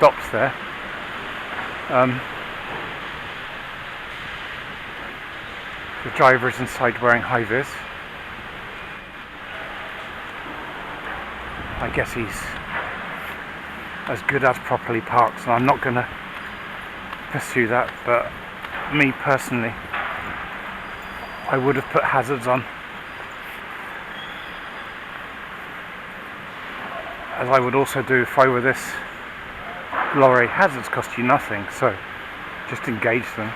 stops there. The driver is inside wearing high vis. I guess he's as good as properly parked, and I'm not going to pursue that, but me personally, I would have put hazards on, as I would also do if I were this lorry. Hazards cost you nothing, so just engage them.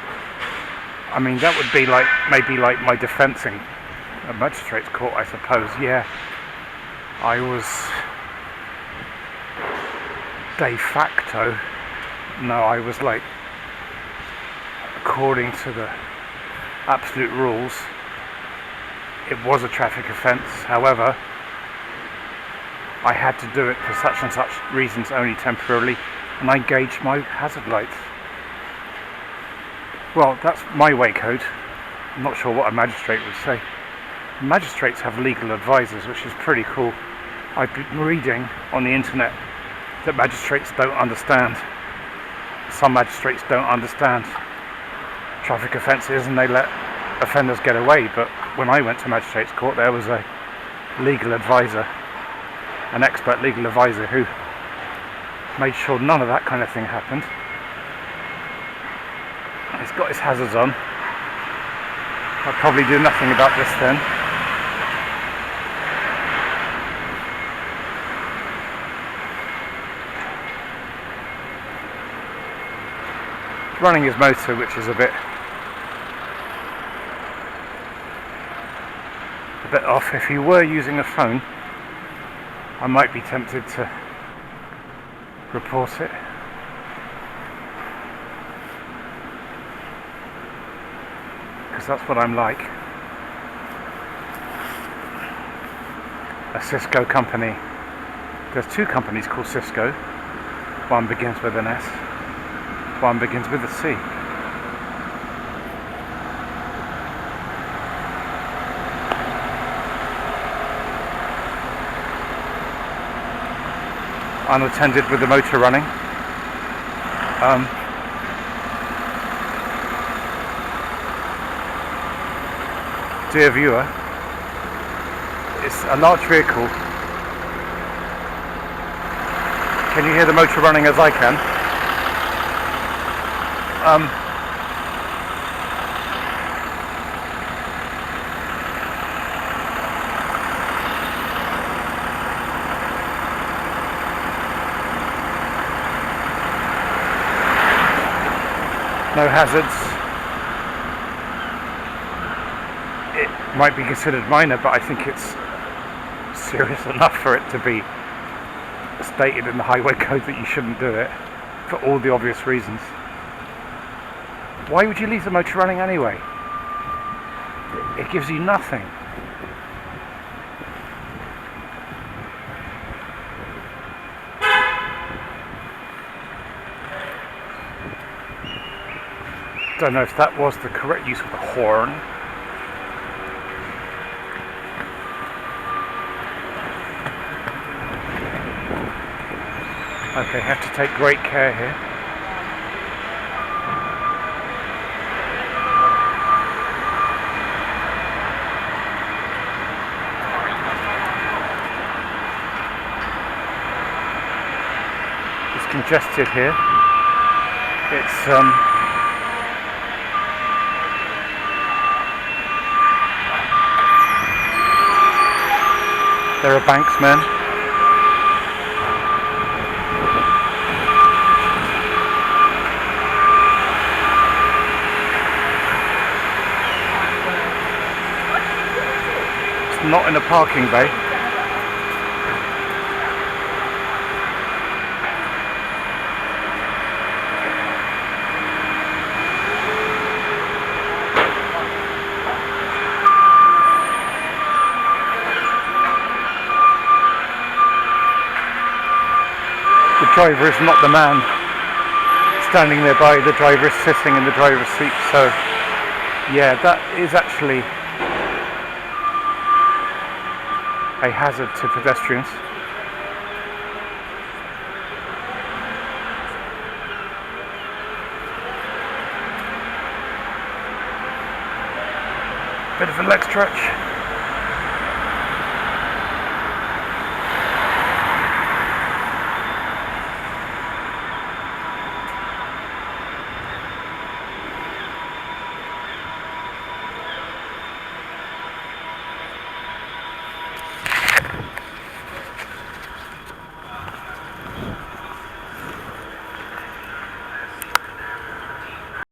I mean, that would be like, maybe like my defence in a magistrate's court, I suppose. Yeah, I was de facto, no, I was like, according to the absolute rules, it was a traffic offence. However, I had to do it for such and such reasons only temporarily, and I engaged my hazard lights. Well, that's my way code. I'm not sure what a magistrate would say. Magistrates have legal advisors, which is pretty cool. I've been reading on the internet that magistrates don't understand. Some magistrates don't understand traffic offences and they let offenders get away. But when I went to magistrates court, there was a legal advisor, an expert legal advisor, who made sure none of that kind of thing happened. He's got his hazards on. I'll probably do nothing about this then. He's running his motor, which is a bit off. If he were using a phone, I might be tempted to report it. Because that's what I'm like. A Cisco company. There's two companies called Cisco. One begins with an S, one begins with a C. Unattended with the motor running. Dear viewer, it's a large vehicle. Can you hear the motor running as I can? No hazards. It might be considered minor, but I think it's serious enough for it to be stated in the highway code that you shouldn't do it, for all the obvious reasons. Why would you leave the motor running anyway? It gives you nothing. Don't know if that was the correct use of the horn. Okay, have to take great care here. It's congested here. It's there are banksmen. It's not in a parking bay. The driver is not the man standing nearby, the driver is sitting in the driver's seat, so yeah, that is actually a hazard to pedestrians. Bit of a leg stretch.